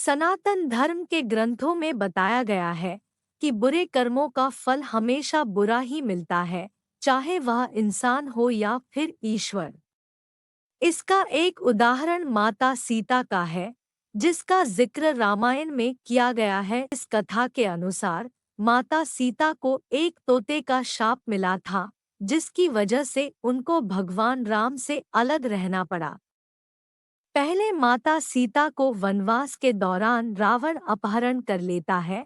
सनातन धर्म के ग्रंथों में बताया गया है कि बुरे कर्मों का फल हमेशा बुरा ही मिलता है, चाहे वह इंसान हो या फिर ईश्वर। इसका एक उदाहरण माता सीता का है, जिसका जिक्र रामायण में किया गया है। इस कथा के अनुसार माता सीता को एक तोते का शाप मिला था, जिसकी वजह से उनको भगवान राम से अलग रहना पड़ा। पहले माता सीता को वनवास के दौरान रावण अपहरण कर लेता है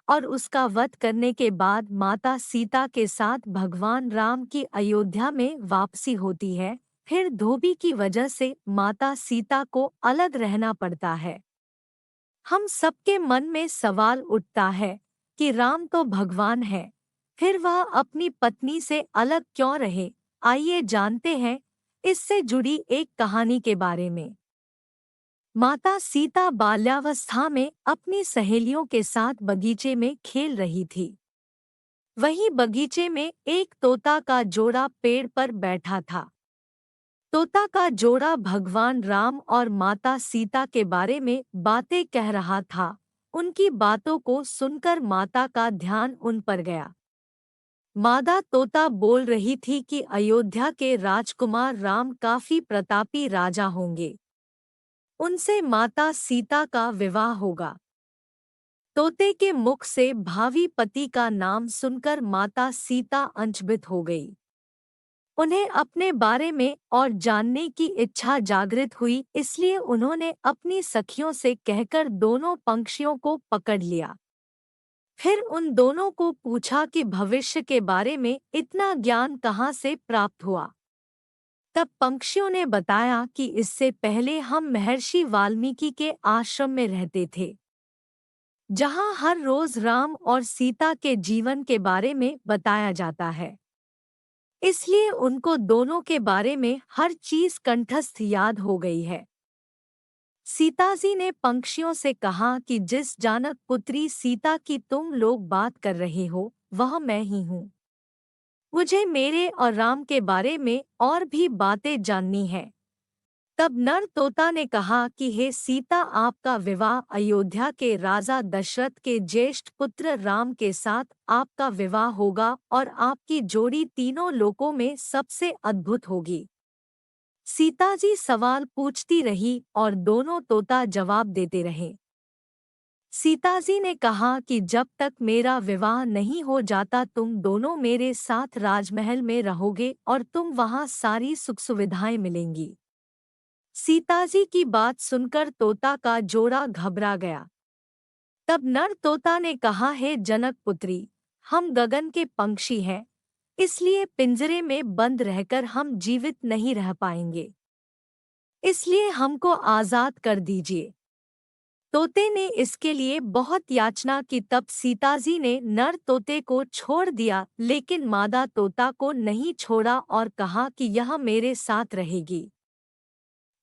और उसका वध करने के बाद माता सीता के साथ भगवान राम की अयोध्या में वापसी होती है। फिर धोबी की वजह से माता सीता को अलग रहना पड़ता है। हम सबके मन में सवाल उठता है कि राम तो भगवान है, फिर वह अपनी पत्नी से अलग क्यों रहे। आइए जानते हैं इससे जुड़ी एक कहानी के बारे में। माता सीता बाल्यावस्था में अपनी सहेलियों के साथ बगीचे में खेल रही थी। वहीं बगीचे में एक तोता का जोड़ा पेड़ पर बैठा था। तोता का जोड़ा भगवान राम और माता सीता के बारे में बातें कह रहा था। उनकी बातों को सुनकर माता का ध्यान उन पर गया। मादा तोता बोल रही थी कि अयोध्या के राजकुमार राम काफी प्रतापी राजा होंगे। उनसे माता सीता का विवाह होगा। तोते के मुख से भावी पति का नाम सुनकर माता सीता अचंभित हो गई। उन्हें अपने बारे में और जानने की इच्छा जागृत हुई, इसलिए उन्होंने अपनी सखियों से कहकर दोनों पंक्षियों को पकड़ लिया। फिर उन दोनों को पूछा कि भविष्य के बारे में इतना ज्ञान कहाँ से प्राप्त हुआ। तब पंक्षियों ने बताया कि इससे पहले हम महर्षि वाल्मीकि के आश्रम में रहते थे, जहाँ हर रोज राम और सीता के जीवन के बारे में बताया जाता है। इसलिए उनको दोनों के बारे में हर चीज कंठस्थ याद हो गई है। सीताजी ने पंक्षियों से कहा कि जिस जानक पुत्री सीता की तुम लोग बात कर रहे हो, वह मैं ही हूँ। मुझे मेरे और राम के बारे में और भी बातें जाननी है। तब नर तोता ने कहा कि हे सीता, आपका विवाह अयोध्या के राजा दशरथ के ज्येष्ठ पुत्र राम के साथ आपका विवाह होगा और आपकी जोड़ी तीनों लोकों में सबसे अद्भुत होगी। सीता जी सवाल पूछती रही और दोनों तोता जवाब देते रहे। सीताजी ने कहा कि जब तक मेरा विवाह नहीं हो जाता तुम दोनों मेरे साथ राजमहल में रहोगे और तुम वहां सारी सुख सुविधाएं मिलेंगी। सीताजी की बात सुनकर तोता का जोड़ा घबरा गया। तब नर तोता ने कहा, हे जनक पुत्री, हम गगन के पंक्षी हैं, इसलिए पिंजरे में बंद रहकर हम जीवित नहीं रह पाएंगे। इसलिए हमको आजाद कर दीजिए। तोते ने इसके लिए बहुत याचना की। तब सीताजी ने नर तोते को छोड़ दिया, लेकिन मादा तोता को नहीं छोड़ा और कहा कि यह मेरे साथ रहेगी।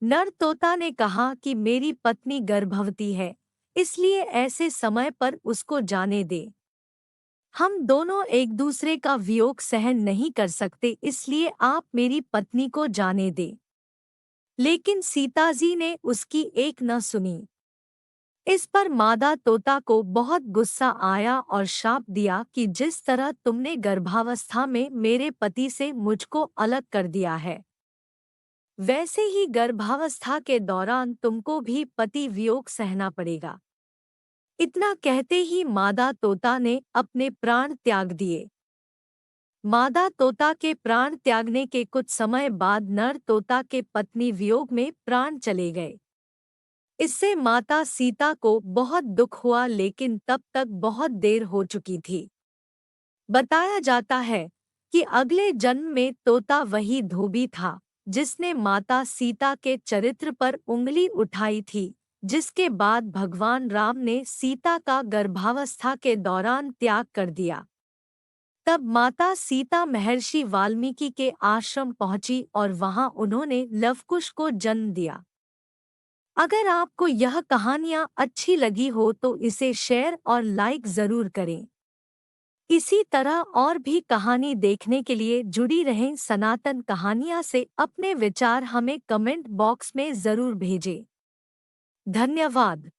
नर तोता ने कहा कि मेरी पत्नी गर्भवती है, इसलिए ऐसे समय पर उसको जाने दे। हम दोनों एक दूसरे का वियोग सहन नहीं कर सकते, इसलिए आप मेरी पत्नी को जाने दे। लेकिन सीताजी ने उसकी एक न सुनी। इस पर मादा तोता को बहुत गुस्सा आया और शाप दिया कि जिस तरह तुमने गर्भावस्था में मेरे पति से मुझको अलग कर दिया है, वैसे ही गर्भावस्था के दौरान तुमको भी पति वियोग सहना पड़ेगा। इतना कहते ही मादा तोता ने अपने प्राण त्याग दिए। मादा तोता के प्राण त्यागने के कुछ समय बाद नर तोता के पत्नी वियोग में प्राण चले गए। इससे माता सीता को बहुत दुख हुआ, लेकिन तब तक बहुत देर हो चुकी थी। बताया जाता है कि अगले जन्म में तोता वही धोबी था जिसने माता सीता के चरित्र पर उंगली उठाई थी, जिसके बाद भगवान राम ने सीता का गर्भावस्था के दौरान त्याग कर दिया। तब माता सीता महर्षि वाल्मीकि के आश्रम पहुंची और वहां उन्होंने लवकुश को जन्म दिया। अगर आपको यह कहानियाँ अच्छी लगी हो तो इसे शेयर और लाइक ज़रूर करें। इसी तरह और भी कहानी देखने के लिए जुड़ी रहें सनातन कहानियाँ से। अपने विचार हमें कमेंट बॉक्स में ज़रूर भेजें। धन्यवाद।